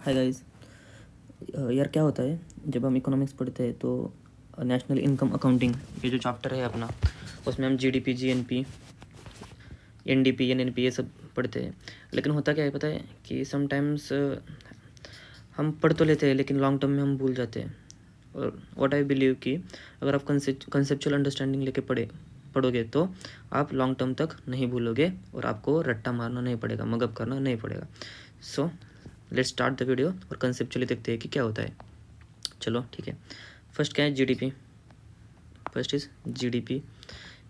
Hi guys. यार क्या होता है जब हम इकोनॉमिक्स पढ़ते हैं तो नेशनल इनकम अकाउंटिंग ये जो चैप्टर है अपना, उसमें हम जीडीपी, जीएनपी, एनडीपी, एनएनपी ये सब पढ़ते हैं। लेकिन होता क्या है पता है कि समटाइम्स हम पढ़ तो लेते हैं लेकिन लॉन्ग टर्म में हम भूल जाते हैं। और व्हाट आई बिलीव कि अगर आप कंसेप्चुअल अंडरस्टैंडिंग लेके पढ़ोगे तो आप लॉन्ग टर्म तक नहीं भूलोगे और आपको रट्टा मारना नहीं पड़ेगा, मगअप करना नहीं पड़ेगा। So let's start the video और कंसेप्चुअली देखते हैं कि क्या होता है। चलो ठीक है। फर्स्ट क्या है? GDP. First is GDP.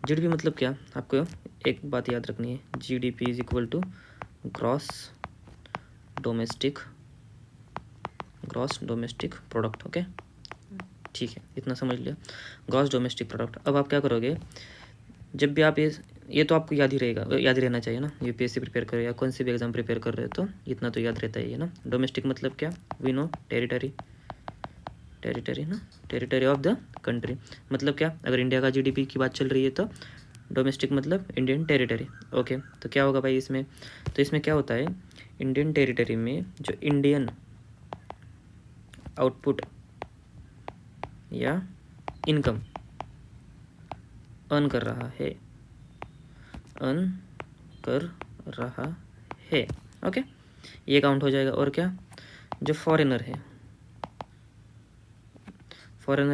GDP मतलब क्या? आपको एक बात याद रखनी है, GDP is equal to gross domestic product. Okay ठीक है, इतना समझ लिया, ग्रॉस डोमेस्टिक प्रोडक्ट। अब आप क्या करोगे, जब भी आप ये तो आपको याद ही रहेगा, याद ही रहना चाहिए ना। यूपीएससी प्रिपेयर करो या कौन से भी एग्जाम प्रिपेयर कर रहे हो तो इतना तो याद रहता ही है ना। डोमेस्टिक मतलब क्या? वी नो टेरिटरी ना, टेरिटरी ऑफ द कंट्री। मतलब क्या? अगर इंडिया का जीडीपी की बात चल रही है तो डोमेस्टिक मतलब इंडियन टेरिटरी। ओके, तो क्या होगा भाई इसमें? तो इसमें क्या होता है, इंडियन टेरिटरी में जो इंडियन आउटपुट या इनकम अर्न कर रहा है, ओके, ये काउंट हो जाएगा। और क्या? जो फॉरेनर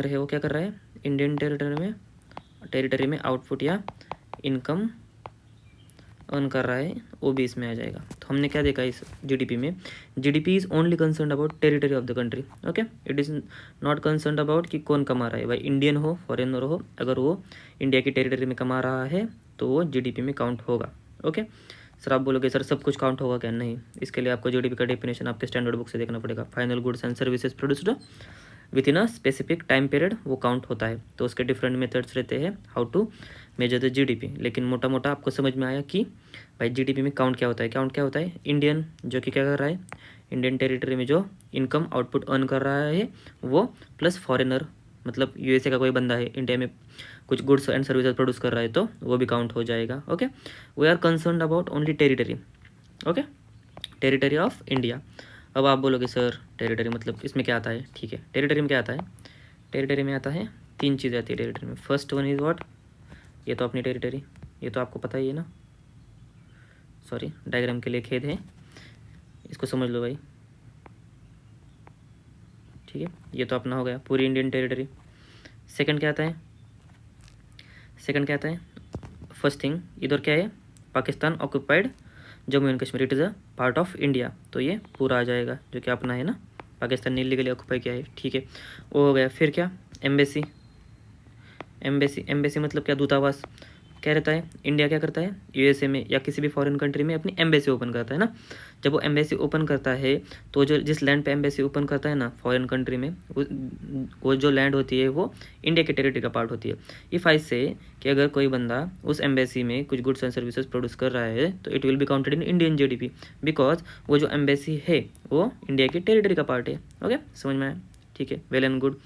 है वो क्या कर रहा है, इंडियन टेरिटरी में आउटपुट या इनकम अर्न कर रहा है, वो भी इसमें आ जाएगा। तो हमने क्या देखा इस जीडीपी में, GDP is only concern about territory of the country. Okay, it is not concern about कि कौन कमा रहा है, भाई इंडियन हो फॉरेनर हो, अगर वो इंडिया की टेरिटरी में कमा रहा है तो वो जीडीपी में काउंट होगा। ओके सर, आप बोलोगे सर सब कुछ काउंट होगा क्या? नहीं, इसके लिए आपको जीडीपी का डेफिनेशन आपके स्टैंडर्ड बुक से देखना पड़ेगा। Final goods and services produced within a specific time period, वो काउंट होता है। तो उसके डिफरेंट मेथड्स रहते हैं how to measure the GDP. लेकिन मोटा मोटा आपको समझ में आया कि भाई जीडीपी में काउंट क्या होता है। काउंट क्या होता है, इंडियन जो कि क्या कर रहा है, इंडियन टेरिटरी में जो इनकम आउटपुट अर्न कर रहा है वो, प्लस फॉरेनर मतलब यूएसए का कोई बंदा है इंडिया में कुछ गुड्स एंड सर्विसेज प्रोड्यूस कर रहा है तो वो भी काउंट हो जाएगा। Okay, we are concern about only territory. Okay, territory of India. अब आप बोलोगे सर टेरिटरी मतलब इसमें क्या आता है? ठीक है, टेरिटरी में क्या आता है, टेरिटरी में आता है तीन चीज़ें आती है टेरिटरी में। फर्स्ट वन इज़ व्हाट, ये तो अपनी टेरिटरी, ये तो आपको पता ही है ना, सॉरी डायग्राम के लिए खेद है, इसको समझ लो भाई। ठीक है, ये तो अपना हो गया पूरी इंडियन टेरिटरी। सेकंड क्या आता है, सेकंड क्या आता है, फर्स्ट थिंग इधर क्या है, Pakistan occupied Jammu and Kashmir, it is a part of India, तो ये पूरा आ जाएगा जो कि अपना है ना, पाकिस्तान ने इलीगली ऑक्यूपाई किया है। ठीक है, वो हो गया। फिर क्या, एम्बेसी। एम्बेसी मतलब क्या, दूतावास। क्या रहता है, इंडिया क्या करता है यूएसए में या किसी भी फॉरेन कंट्री में अपनी एम्बेसी ओपन करता है ना। जब वो एम्बेसी ओपन करता है तो जो जिस लैंड पे एम्बेसी ओपन करता है ना फॉरेन कंट्री में, वो जो लैंड होती है वो इंडिया के टेरिटरी का पार्ट होती है। इफ़ आई से कि अगर कोई बंदा उस एम्बेसी में कुछ गुड्स एंड सर्विसेज प्रोड्यूस कर रहा है तो it will be counted in Indian GDP, because वो जो एम्बेसी है वो इंडिया की टेरिटरी का पार्ट है। ओके, समझ में आया? ठीक है, वेल एंड गुड।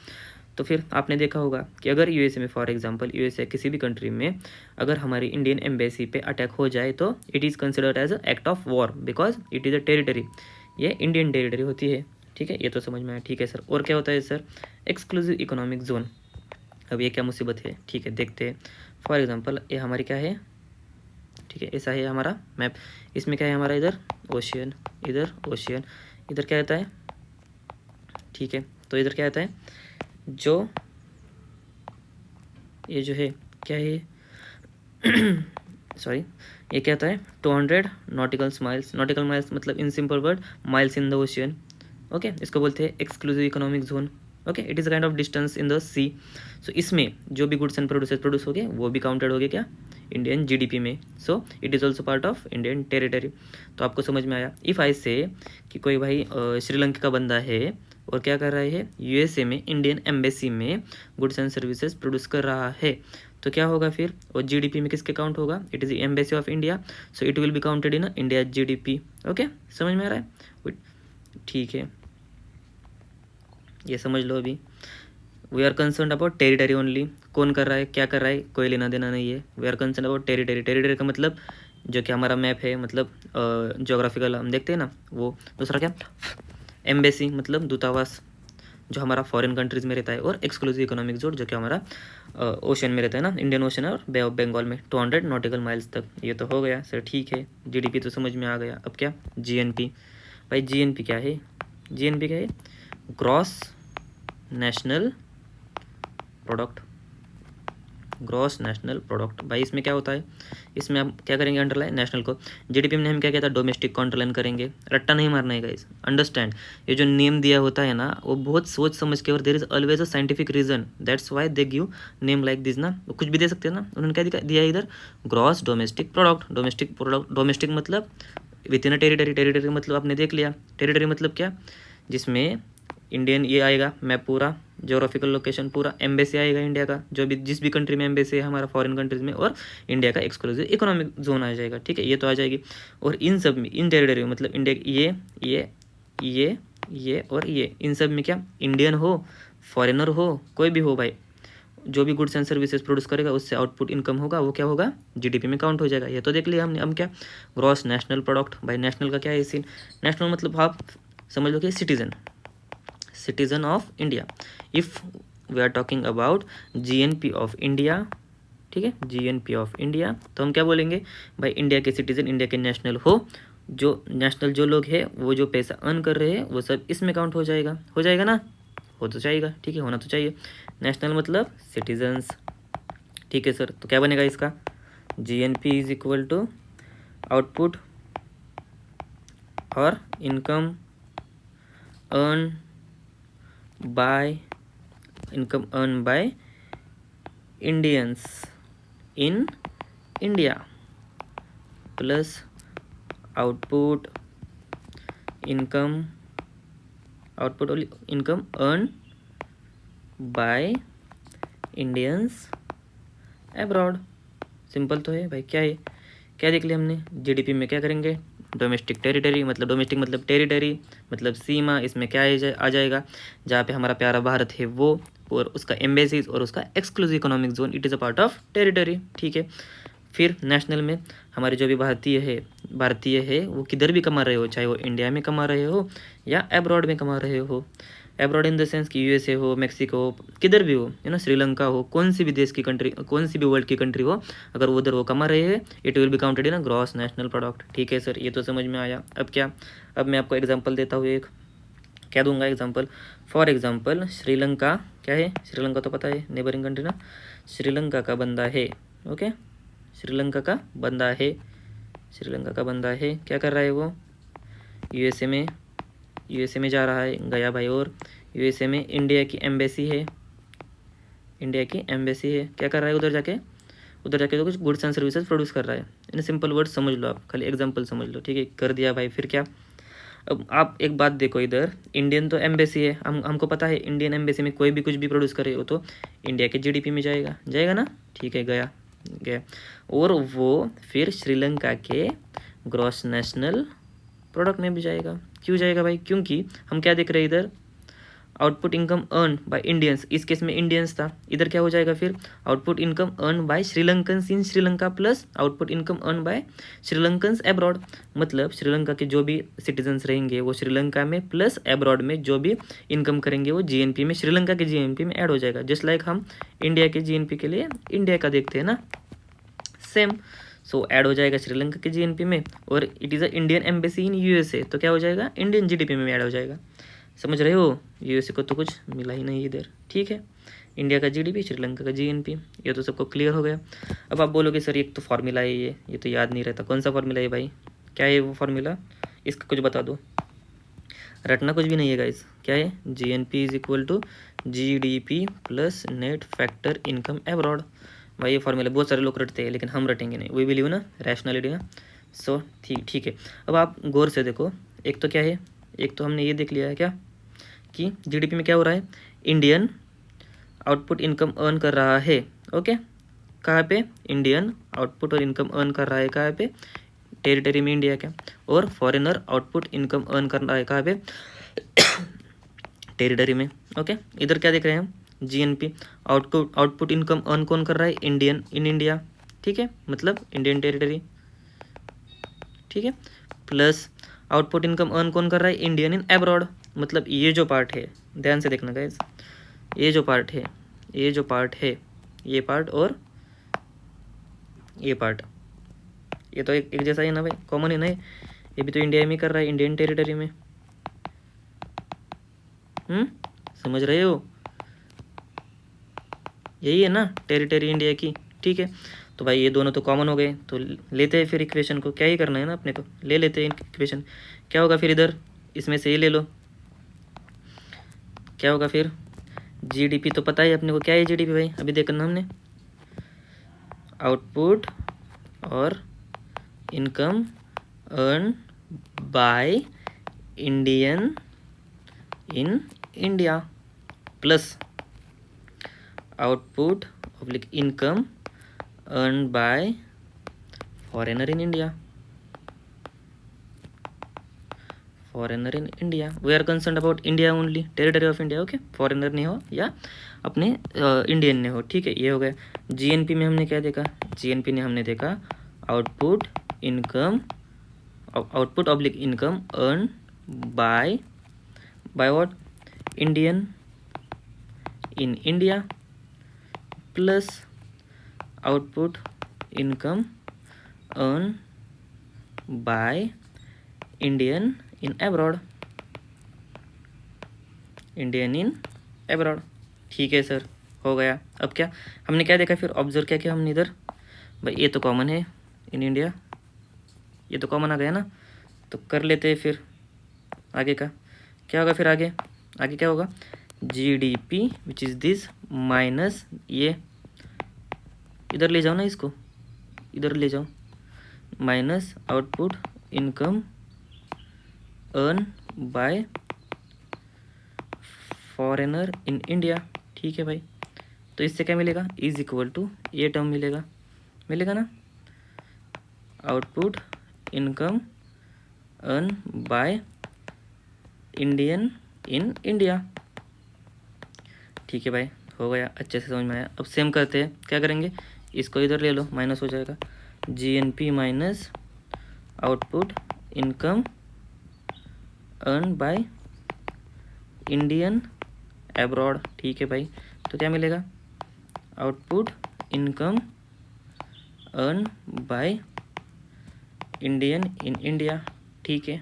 तो फिर आपने देखा होगा कि अगर यूएसए में, फॉर एग्जांपल यूएसए किसी भी कंट्री में अगर हमारी इंडियन एम्बेसी पे अटैक हो जाए तो it is considered as a act of war, because it is a territory, ये इंडियन टेरिटरी होती है। ठीक है, ये तो समझ में आया। ठीक है सर, और क्या होता है सर, एक्सक्लूसिव इकोनॉमिक जोन। अब ये क्या मुसीबत है, ठीक है देखते हैं। फॉर एग्जाम्पल ये हमारी क्या है, ठीक है ऐसा है हमारा मैप, इसमें क्या है हमारा, इधर ओशियन, इधर ओशियन, इधर क्या रहता है, ठीक है तो इधर क्या रहता है, जो ये जो है क्या है सॉरी, ये क्या आता है 200 नॉटिकल माइल्स। नॉटिकल माइल्स मतलब in simple word miles in the ocean. Okay, इसको बोलते हैं exclusive economic zone. Okay, it is kind of distance in the sea. So इसमें जो भी गुड्स एंड प्रोड्यूस हो गए वो भी काउंटेड हो गए क्या, इंडियन जीडीपी में। So it is also part of Indian territory. तो आपको समझ में आया। इफ़ आई से कि कोई भाई श्रीलंका का बंदा है और क्या कर रहा है, यूएसए में इंडियन एम्बेसी में गुड्स एंड सर्विसेज प्रोड्यूस कर रहा है, तो क्या होगा फिर, और जीडीपी में किसके काउंट होगा, it is embassy of India, so it will be counted in India GDP. Okay, समझ में आ रहा है? ठीक है, ये समझ लो। अभी we are concern about territory only, कौन कर रहा है क्या कर रहा है कोई लेना देना नहीं है। We are concern about territory. Territory का मतलब जो कि हमारा मैप है, मतलब जोग्राफिकल हम देखते हैं ना वो। दूसरा क्या, एम्बेसी मतलब दूतावास जो हमारा फॉरेन कंट्रीज़ में रहता है, और एक्सक्लूसिव इकोनॉमिक जोन जो कि हमारा ओशन में रहता है ना, इंडियन ओशन और बे ऑफ बंगाल में 200 नॉटिकल माइल्स तक। ये तो हो गया सर, ठीक है। जीडीपी तो समझ में आ गया। अब क्या जीएनपी। भाई जीएनपी क्या है? जीएनपी क्या है? Gross national product. Gross national product. भाई इसमें क्या होता है? इसमें आप क्या करेंगे? अंडरलाइन नेशनल को। जीडीपी में हम क्या कहता है? डोमेस्टिक को अंडरलाइन करेंगे। रट्टा नहीं मारना है गाइस, अंडरस्टैंड। ये जो नेम दिया होता है ना, वो बहुत सोच समझ के, और there is always a scientific reason, that's why they give name like this ना। वो कुछ भी दे सकते हैं ना, उन्होंने क्या दिया इधर? Gross domestic product. Domestic product, domestic मतलब within a territory. Territory मतलब आपने देख लिया, टेरिटरी मतलब क्या? जिसमें इंडियन ये आएगा मैप पूरा, जोग्राफिकल लोकेशन पूरा, एम्बेसी आएगा इंडिया का, जो भी जिस भी कंट्री में एम्बेसी है हमारा फॉरेन कंट्रीज में, और इंडिया का एक्सक्लूसिव इकोनॉमिक जोन आ जाएगा। ठीक है, ये तो आ जाएगी। और इन सब में, इन टेरिटरी में मतलब इंडिया ये और ये, इन सब में क्या? इंडियन हो, फॉरेनर हो, कोई भी हो भाई, जो भी गुड्स एंड सर्विसेज प्रोड्यूस करेगा उससे आउटपुट इनकम होगा, वो क्या होगा? जीडीपी में काउंट हो जाएगा। ये तो देख लिया हमने। अब क्या? Gross national product. भाई नेशनल का क्या है सीन? नेशनल मतलब आप समझ लो कि citizen, citizen of India. If we are talking about GNP of India, ठीक है, जीएनपी ऑफ इंडिया, तो हम क्या बोलेंगे? भाई इंडिया के सिटीजन, इंडिया के नेशनल हो, जो नेशनल जो लोग हैं वो जो पैसा अर्न कर रहे हैं वो सब इसमें काउंट हो जाएगा। हो जाएगा ना? हो तो जाएगा, ठीक है, होना तो चाहिए। नेशनल मतलब सिटीजन्स। ठीक है सर, तो क्या बनेगा इसका? GNP is equal to output और income earn by, income earn by Indians in India plus output income, output और income earn by Indians abroad. Simple तो है भाई। क्या है? क्या देख लिया हमने? जीडीपी में क्या करेंगे? डोमेस्टिक टेरिटरी मतलब, डोमेस्टिक मतलब टेरिटरी मतलब सीमा, इसमें क्या आ जाएगा? जहाँ पे हमारा प्यारा भारत है वो, और उसका एम्बेसीज और उसका exclusive economic zone, it is a part of territory. ठीक है। फिर नेशनल में हमारे जो भी भारतीय है वो किधर भी कमा रहे हो, चाहे वो इंडिया में कमा रहे हो या अब्रॉड में कमा रहे हो। अब्रॉड इन द सेंस कि यूएसए हो, मेक्सिको हो, किधर भी हो, है ना, श्रीलंका हो, कौन सी भी देश की कंट्री, कौन सी भी वर्ल्ड की कंट्री हो, अगर उधर वो कमा रहे हैं, it will be counted in ना ग्रॉस नेशनल प्रोडक्ट। ठीक है सर, ये तो समझ में आया। अब क्या? अब मैं आपको एग्जाम्पल देता हूँ एक। क्या दूंगा एग्जाम्पल? फॉर एग्जाम्पल श्रीलंका क्या है? श्रीलंका तो पता है, नेबरिंग कंट्री ना। श्रीलंका का बंदा है, ओके, श्रीलंका का बंदा है, श्रीलंका का बंदा है, क्या कर रहा है वो? यूएसए में जा रहा है, गया भाई। और यूएसए में इंडिया की एम्बेसी है, इंडिया की एम्बेसी है, क्या कर रहा है उधर जाके? उधर जाके तो कुछ गुड्स एंड सर्विसेज प्रोड्यूस कर रहा है। इन सिंपल वर्ड समझ लो आप, खाली एग्जांपल समझ लो। ठीक है, कर दिया भाई। फिर क्या? अब आप एक बात देखो, इधर इंडियन तो एम्बेसी है, हमको पता है इंडियन एम्बेसी में कोई भी कुछ भी प्रोड्यूस करे हो तो इंडिया के जीडीपी में जाएगा, जाएगा ना? ठीक है, गया। और वो फिर श्रीलंका के ग्रॉस नेशनल प्रोडक्ट में भी जाएगा। क्यों जाएगा भाई? क्योंकि हम क्या देख रहे हैं इधर? Output income earn by Indians, इस केस में इंडियंस था। इधर क्या हो जाएगा फिर? Output income earn by Sri Lankans in Sri Lanka plus output income earn by Sri Lankans abroad. मतलब श्रीलंका के जो भी सिटीजन्स रहेंगे वो श्रीलंका में, प्लस अब्रॉड में जो भी इनकम करेंगे वो जीएनपी में, श्रीलंका के जीएनपी में ऐड हो जाएगा। जस्ट लाइक हम इंडिया के जीएनपी के लिए इंडिया का देखते हैं ना, सेम। सो ऐड हो जाएगा श्रीलंका के जीएनपी में, और it is a Indian embassy in USA, तो क्या हो जाएगा? इंडियन जीडीपी में ऐड हो जाएगा। समझ रहे हो? यूएसए को तो कुछ मिला ही नहीं इधर। ठीक है, इंडिया का जीडीपी, श्रीलंका का जीएनपी, ये तो सबको क्लियर हो गया। अब आप बोलोगे सर एक तो फार्मूला है ये तो याद नहीं रहता। कौन सा फार्मूला है भाई? क्या है वो फार्मूला? इसका कुछ बता दो। रटना कुछ भी नहीं है गाइस। क्या है? GNP is equal to GDP plus net factor income abroad. भाई ये फार्मूला बहुत सारे लोग रटते हैं, लेकिन हम रटेंगे नहीं। वी बिलीव ना रैशनैलिटी ना। सो ठीक है। अब आप गौर से देखो, एक तो क्या है, एक तो हमने ये देख लिया है क्या कि जीडीपी में क्या हो रहा है? इंडियन आउटपुट इनकम अर्न कर रहा है, ओके। कहाँ पे? इंडियन आउटपुट और इनकम अर्न कर रहा है कहाँ पे? टेरिटरी में इंडिया का। और फॉरेनर आउटपुट इनकम अर्न कर रहा है कहाँ पे? टेरिटरी में, ओके। इधर क्या देख रहे हैं हम? जीएनपी, आउटपुट इनकम अर्न कौन कर रहा है? इंडियन इन इंडिया, ठीक है, मतलब इंडियन टेरिटरी, ठीक है। प्लस आउटपुट इनकम अर्न कौन कर रहा है? इंडियन इन अब्रॉड, मतलब ये जो पार्ट है, ध्यान से देखना गाइस, ये जो पार्ट है, ये जो पार्ट है, ये पार्ट और ये पार्ट, ये तो एक जैसा ही ना भाई, कॉमन है ना ये भी तो इंडिया में कर रहा है, इंडियन टेरिटरी में। समझ रहे हो, यही है ना टेरिटरी इंडिया की, ठीक है। तो भाई ये दोनों तो कॉमन हो गए, तो लेते हैं फिर इक्वेशन को, क्या ही करना है ना अपने को, ले लेते हैं इक्वेशन। क्या होगा फिर इधर, इसमें से ये ले लो, क्या होगा फिर, जीडीपी तो पता है अपने को क्या है जीडीपी भाई, अभी देखना हमने, आउटपुट और income earn by Indian in India plus output oblique income earn by foreigner in India, foreigner in India, we are concern about India only, territory of India, okay, foreigner नहीं हो या अपने Indian ने हो, ठीक है। ये हो गया। जीएनपी में हमने क्या देखा, जीएनपी ने हमने देखा output income, output oblique income earn by what, Indian in India plus output income earn by Indian in abroad, Indian in abroad, ठीक है सर, हो गया। अब क्या हमने क्या देखा फिर, ऑब्जर्व क्या किया हमने इधर, भाई ये तो कॉमन है इन इंडिया, ये तो कॉमन आ गया ना, तो कर लेते हैं फिर आगे का, क्या होगा फिर आगे, आगे क्या होगा, GDP which is this minus ये, इधर ले जाओ ना इसको, इधर ले जाओ, minus output income earn by foreigner in India, ठीक है भाई। तो इससे क्या मिलेगा, इज इक्वल टू ये टर्म मिलेगा, मिलेगा ना, output income earn by Indian in India, ठीक है भाई, हो गया, अच्छे से समझ में आया। अब सेम करते हैं, क्या करेंगे, इसको इधर ले लो, माइनस हो जाएगा, GNP minus output income earn by Indian abroad, ठीक है भाई। तो क्या मिलेगा, output income earn by Indian in India, ठीक है।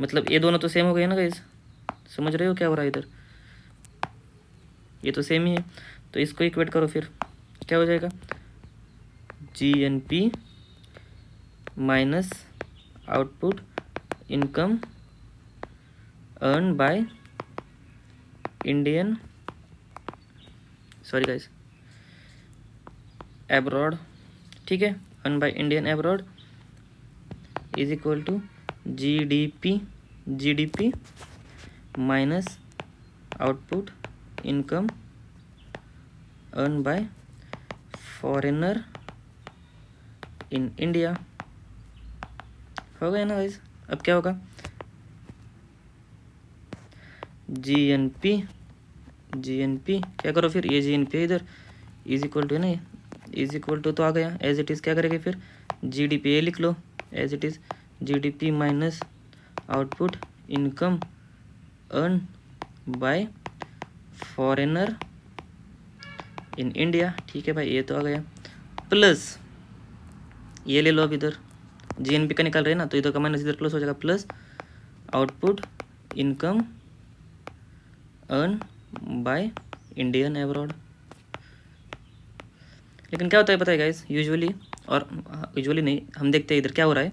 मतलब ये दोनों तो सेम हो गए ना गाइस, समझ रहे हो क्या हो रहा है इधर, ये तो सेम ही है, तो इसको इक्वेट करो फिर, क्या हो जाएगा, GNP minus output income earn by Indian, sorry guys, abroad, ठीक है, earn by Indian abroad is equal to GDP, GDP minus output income earn by foreigner in India, हो गया ना गाइस। अब क्या होगा, जीएनपी, जीएनपी क्या करो फिर, ये जीएनपी इधर इज इक्वल टू है ना, इज इक्वल टू तो आ गया, एज इट इज़ क्या करेंगे फिर, जीडीपी ये लिख लो as it is, GDP minus output income earn by foreigner in India, ठीक है भाई, ये तो आ गया, प्लस ये ले लो, अब इधर जीएनपी का निकाल रहे हैं ना, तो इधर का माइनस इधर प्लस हो जाएगा, plus output income earn by Indian abroad. लेकिन क्या होता है पता है गाइस, यूजुअली, और यूजुअली नहीं, हम देखते हैं इधर क्या हो रहा है,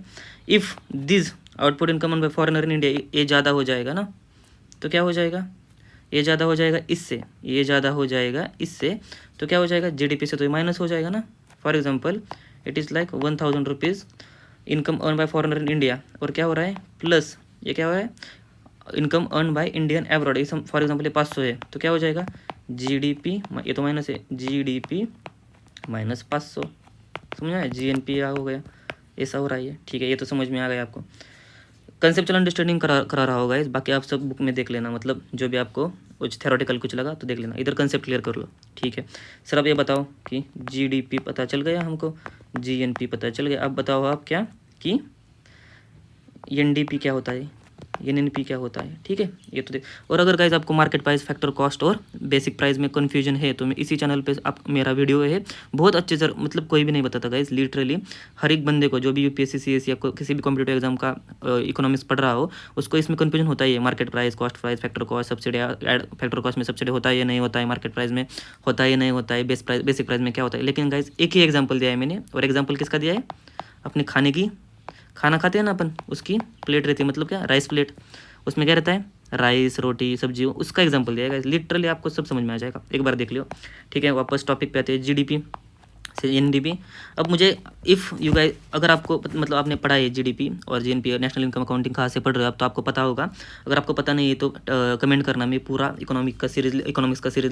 if this output income earn by foreigner in India, ये ज़्यादा हो जाएगा ना, तो क्या हो जाएगा, ये ज़्यादा हो जाएगा इससे, ये ज़्यादा हो जाएगा इससे, तो क्या हो जाएगा, जीडीपी से तो ये माइनस हो जाएगा ना। For example it is like 1000 rupees income earn by foreigner in India, और क्या हो रहा है, प्लस ये क्या हो रहा है, income earn by Indian abroad, for example ये 500 है, तो क्या हो जाएगा, जीडीपी, ये तो माइनस है, जीडीपी माइनस 500, समझ में आया, जीएनपी हो गया, ऐसा हो रहा है, ठीक है, ये तो समझ में आ गया आपको, कंसेप्चुअल अंडरस्टैंडिंग करा रहा होगा इस, बाकी आप सब बुक में देख लेना, मतलब जो भी आपको कुछ थ्योरेटिकल कुछ लगा तो देख लेना, इधर कंसेप्ट क्लियर कर लो, ठीक है। सर अब ये बताओ कि जीडीपी पता चल गया हमको, जीएनपी पता चल गया, अब बताओ आप क्या कि एनडीपी क्या होता है, एनएनपी क्या होता है, ठीक है। ये तो देख, और अगर गाइज आपको मार्केट प्राइस, फैक्टर कॉस्ट और बेसिक प्राइस में कन्फ्यूजन है तो मैं इसी चैनल पे आप मेरा वीडियो है बहुत अच्छे से, मतलब कोई भी नहीं बताता गाइज, लिटरली हर एक बंदे को जो भी यूपीएससी सीएस या किसी भी कॉम्पिटेटिव एग्जाम का इकोनॉमिक्स पढ़ रहा हो उसको इसमें कन्फ्यूजन होता ही है। Market price, cost price, factor cost, subsidy, factor cost में सब्सिडी होता है या नहीं होता है, मार्केट प्राइस में होता है या नहीं होता है, बेसिक प्राइस में क्या होता है। लेकिन गाइज एक ही एग्जाम्पल दिया है मैंने, और एग्जाम्पल किसका दिया है, अपने खाने की, खाना खाते हैं ना अपन, उसकी प्लेट रहती है, मतलब क्या, राइस प्लेट, उसमें क्या रहता है, राइस, रोटी, सब्जी, उसका एग्जांपल दिया है। लिटरली आपको सब समझ में आ जाएगा, एक बार देख लियो, ठीक है। वापस टॉपिक पे आते हैं, जीडीपी से एनडीपी। अब मुझे इफ़ यू गाइस, अगर आपको मतलब आपने पढ़ा है जीडीपी और जीएनपी, नेशनल इनकम अकाउंटिंग कहाँ से पढ़ रहे हो आप, तो आपको पता होगा। अगर आपको पता नहीं है तो कमेंट करना, मैं पूरा इकोनॉमिक्स का सीरीज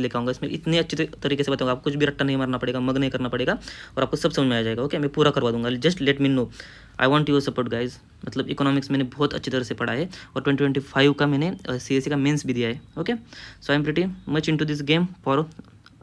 लेकर आऊँगा। इसमें इतने अच्छे तरीके से बताऊँगा, आपको कुछ भी रट्टा नहीं मारना पड़ेगा, मग नहीं करना पड़ेगा, और आपको सब समझ में आ जाएगा। ओके, मैं पूरा करवा दूंगा, just let me know, I want your support guys. मतलब इकोनॉमिक्स मैंने बहुत अच्छी तरह से पढ़ा है, और 2025 का मैंने सीएससी का मेंस भी दिया है। Okay, so I am pretty much into this game for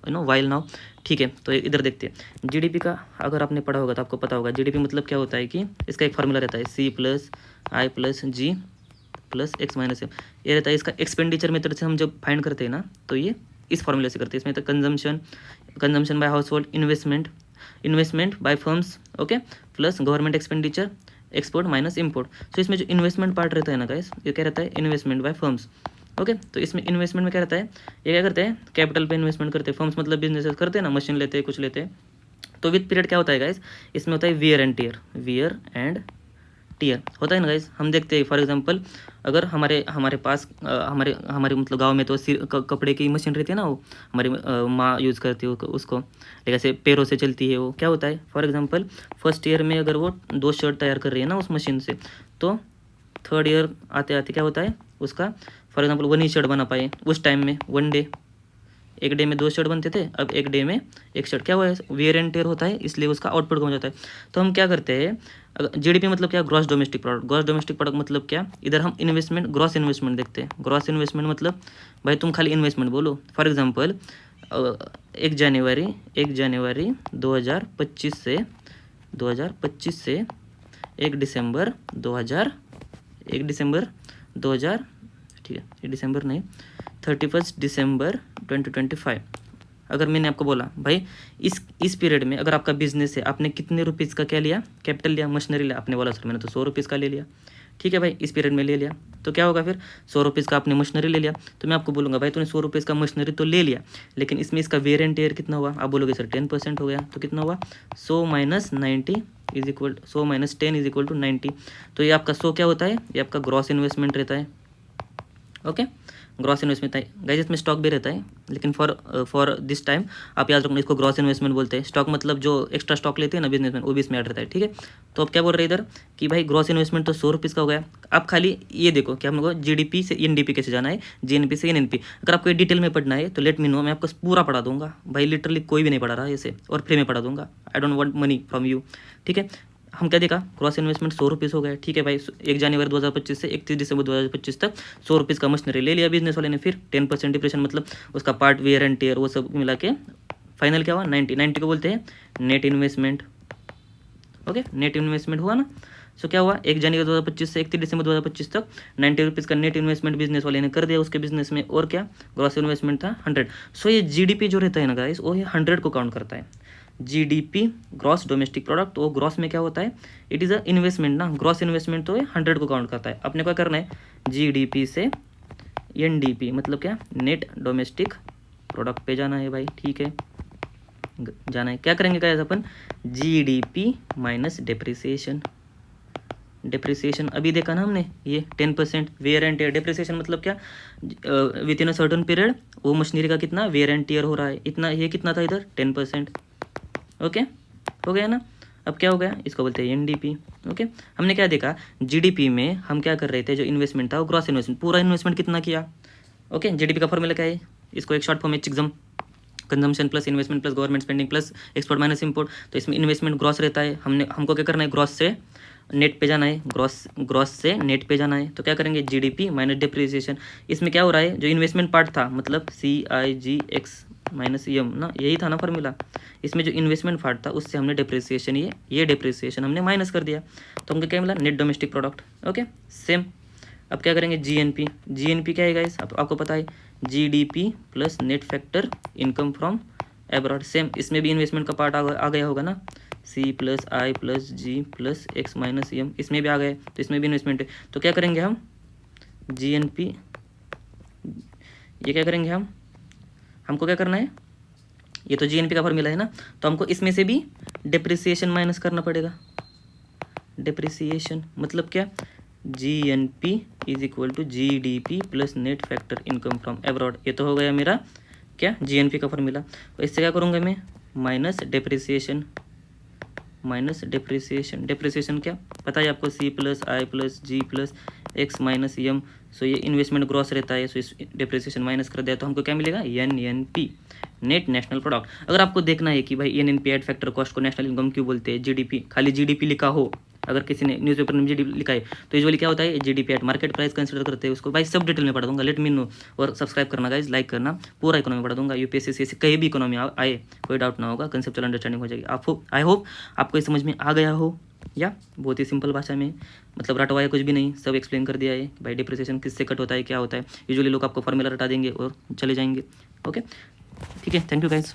while now, ठीक है। तो इधर देखते हैं जीडीपी का, अगर आपने पढ़ा होगा तो आपको पता होगा जीडीपी मतलब क्या होता है कि इसका एक फार्मूला रहता है, C+I+G+X-M, ये रहता है। इसका एक्सपेंडिचर मेथड से हम जब फाइंड करते हैं ना, तो ये इस फार्मूले से करते हैं। इसमें तो consumption by household, investment by firms, okay, plus government expenditure, export minus import. तो इसमें जो इन्वेस्टमेंट पार्ट रहता है ना गाइस, ये क्या रहता है, इन्वेस्टमेंट बाय फर्म्स। ओके, तो इसमें इन्वेस्टमेंट में क्या रहता है, ये क्या करते हैं, कैपिटल पे इन्वेस्टमेंट करते हैं। फर्म्स मतलब बिजनेसेस करते हैं ना, मशीन लेते हैं, कुछ लेते हैं। तो विद पीरियड क्या होता है गाइस, इसमें होता है वियर एंड टीयर होता है ना गाइस। हम देखते हैं फॉर एग्जांपल, अगर हमारे पास हमारे मतलब गांव में तो कपड़े की मशीन रहती है ना, वो हमारी माँ यूज़ करती है उसको, लेकिन ऐसे पैरों से चलती है वो। क्या होता है, फॉर एग्जांपल फर्स्ट ईयर में अगर वो 2 शर्ट तैयार कर रही है ना उस मशीन से, तो थर्ड ईयर आते आते क्या होता है उसका, फॉर एग्जांपल 1 ही शर्ट बना पाए उस टाइम में, 1 डे, एक डे में 2 शर्ट बनते थे, अब एक डे में 1 शर्ट। क्या हुआ है, वेयर एंड टेयर होता है, इसलिए उसका आउटपुट कम हो जाता है। तो हम क्या करते हैं, जीडीपी मतलब क्या, gross domestic product. Gross domestic product मतलब क्या, इधर हम इन्वेस्टमेंट, ग्रॉस इन्वेस्टमेंट देखते हैं। ग्रॉस इन्वेस्टमेंट मतलब भाई तुम खाली इन्वेस्टमेंट बोलो। फॉर एग्जांपल 1 जनवरी 2025 से 1 दिसंबर 2000, ठीक है, ये दिसंबर नहीं, 31 दिसंबर 2025। अगर मैंने आपको बोला भाई इस पीरियड में अगर आपका बिजनेस है, आपने कितने रुपीज़ का क्या लिया, कैपिटल लिया, मशीनरी लिया, आपने बोला सर मैंने तो 100 रुपीज़ का ले लिया, ठीक है भाई, इस पीरियड में ले लिया, तो क्या होगा फिर, 100 रुपीज़ का आपने मशीनरी ले लिया। तो मैं आपको बोलूँगा भाई तूने 100 रुपीज़ का मशीनरी तो ले लिया, लेकिन इसमें इसका वेयर एंड टेयर कितना हुआ, आप बोलोगे सर 10% हो गया, तो कितना हुआ, 100 माइनस 10 इज इक्वल टू 90। तो ये आपका 100 क्या होता है, ये आपका ग्रॉस इन्वेस्टमेंट रहता है। ओके, ग्रॉस इन्वेस्टमेंट गाइस, इसमें स्टॉक भी रहता है, लेकिन फॉर दिस टाइम आप याद रखना इसको ग्रॉस इन्वेस्टमेंट बोलते हैं। स्टॉक मतलब जो एक्स्ट्रा स्टॉक लेते हैं ना बिजनेसमैन, वो भी इसमें ऐड रहता है, ठीक है। तो आप क्या बोल रहे हैं इधर कि भाई ग्रॉस इन्वेस्टमेंट तो 100 रुपीज़ का हो गया। आप खाली ये देखो कि हम लोग जीडीपी से एनडीपी कैसे जाना है, जीएनपी से एनएनपी। अगर आपको डिटेल में पढ़ना है तो लेट मी नो, मैं आपको पूरा पढ़ा दूंगा भाई, लिटरली कोई भी नहीं पढ़ा रहा है इसे, और फ्री में पढ़ा दूंगा। I don't want money from you, ठीक है। हम क्या देखा, क्रॉस इन्वेस्टमेंट 100 रुपीज़ हो गया, ठीक है भाई। 1 जनवरी 2025 से 31 दिसंबर 2025 तक 100 रुपीज़ का मशीनरी ले लिया बिजनेस वाले ने। फिर 10% डिप्रेशन मतलब उसका पार्ट वेयर एंड टेयर वो सब मिला के फाइनल क्या हुआ, 90 को बोलते हैं net investment. Okay, net investment हुआ ना। सो क्या हुआ, 1 जनवरी 2025 से 31 दिसंबर 2025 तक 90 रुपीज़ का नेट इन्वेस्टमेंट बिजनेस वाले ने कर दिया उसके बिजनेस में। और क्या, ग्रॉस इन्वेस्टमेंट था 100। सो ये जीडीपी जो रहता है ना गाइस, वो ये 100 को काउंट करता है। जीडीपी ग्रॉस डोमेस्टिक प्रोडक्ट, तो ग्रॉस में क्या होता है, इट इज़ अ इन्वेस्टमेंट ना, ग्रॉस इन्वेस्टमेंट तो 100 को काउंट करता है। अपने क्या करना है, जीडीपी से एनडीपी मतलब क्या, नेट डोमेस्टिक प्रोडक्ट पे जाना है भाई, ठीक है, जाना है। क्या करेंगे गाइस अपन, जीडीपी माइनस डेप्रिसिएशन। डेप्रिसिएशन अभी देखा ना हमने, ये 10% वेयर एंड टेयर। डेप्रिसिएशन मतलब क्या, with in a certain period वो मशीनरी का कितना वेयर एंड टेयर हो रहा है, इतना, ये कितना था इधर 10%। ओके, हो गया ना। अब क्या हो गया, इसको बोलते हैं एनडीपी। ओके, हमने क्या देखा, जीडीपी में हम क्या कर रहे थे, जो इन्वेस्टमेंट था वो ग्रॉस इन्वेस्टमेंट, पूरा इन्वेस्टमेंट कितना किया। ओके, जीडीपी का फॉर्मूला क्या है, इसको एक शॉर्ट फॉर्म में चिकजम, consumption plus investment plus government spending plus export minus import. तो इसमें इन्वेस्टमेंट ग्रॉस रहता है, हमको क्या करना है, ग्रॉस से नेट पे जाना है, ग्रॉस से नेट पे जाना है। तो क्या करेंगे, जीडीपी माइनस डिप्रिसिएशन। इसमें क्या हो रहा है, जो इन्वेस्टमेंट पार्ट था मतलब CIGX माइनस EM ना, यही था ना फॉर्मूला। इसमें जो इन्वेस्टमेंट पार्ट था उससे हमने डिप्रिसिएशन, ये डिप्रिसिएशन हमने माइनस कर दिया, तो हमको क्या मिला, net domestic product. Okay, same अब क्या करेंगे जीएनपी, जीएनपी क्या है गाइस, आपको पता है GDP plus net factor income from abroad. Same इसमें भी इन्वेस्टमेंट का पार्ट आ गया होगा ना, सी प्लस आई प्लस जी प्लस एक्स माइनस एम, इसमें भी आ गए, तो इसमें भी इन्वेस्टमेंट है। तो क्या करेंगे हम जीएनपी, ये क्या करेंगे हमको क्या करना है, ये तो जीएनपी का फॉर्मूला है ना, तो हमको इसमें से भी डिप्रिसिएशन माइनस करना पड़ेगा। डिप्रिसिएशन मतलब क्या, GNP is equal to GDP plus net factor income from abroad. ये तो हो गया मेरा क्या जीएनपी का फॉर्मूला। तो इससे क्या करूँगा मैं, minus depreciation, minus depreciation, depreciation क्या पता है आपको, सी प्लस आई प्लस जी प्लस एक्स माइनस एम। सो ये इन्वेस्टमेंट ग्रॉस रहता है, सो इस डिप्रिसिएशन माइनस कर दिया तो हमको क्या मिलेगा, एनएनपी नेट नेशनल प्रोडक्ट। अगर आपको देखना है कि भाई एनएनपी एड फैक्टर कॉस्ट को नेशनल इनकम क्यों बोलते हैं, जीडीपी खाली जीडीपी लिखा हो, अगर किसी ने न्यूज़पेपर में जीडीपी लिखा है तो यूजुअली क्या होता है GDP at market price consider करते हैं उसको। भाई सब डिटेल में पढ़ा दूंगा, लेट मी नो। और सब्सक्राइब करना गाइज, लाइक करना, पूरा इकोनॉमी पढ़ा दूंगा, यूपीएससी से कहीं भी इकोनॉमी आए कोई डाउट ना होगा, कंसेप्चुअल अंडरस्टैंडिंग हो जाएगी। आप आई होप आपको ये समझ में आ गया हो, या बहुत ही सिंपल भाषा में, मतलब रटवाया कुछ भी नहीं, सब एक्सप्लेन कर दिया है कि भाई डिप्रिसिएशन किससे कट होता है, क्या होता है। यूजुअली लोग आपको फॉर्मूला रटा देंगे और चले जाएंगे। ओके ठीक है, थैंक यू गाइज।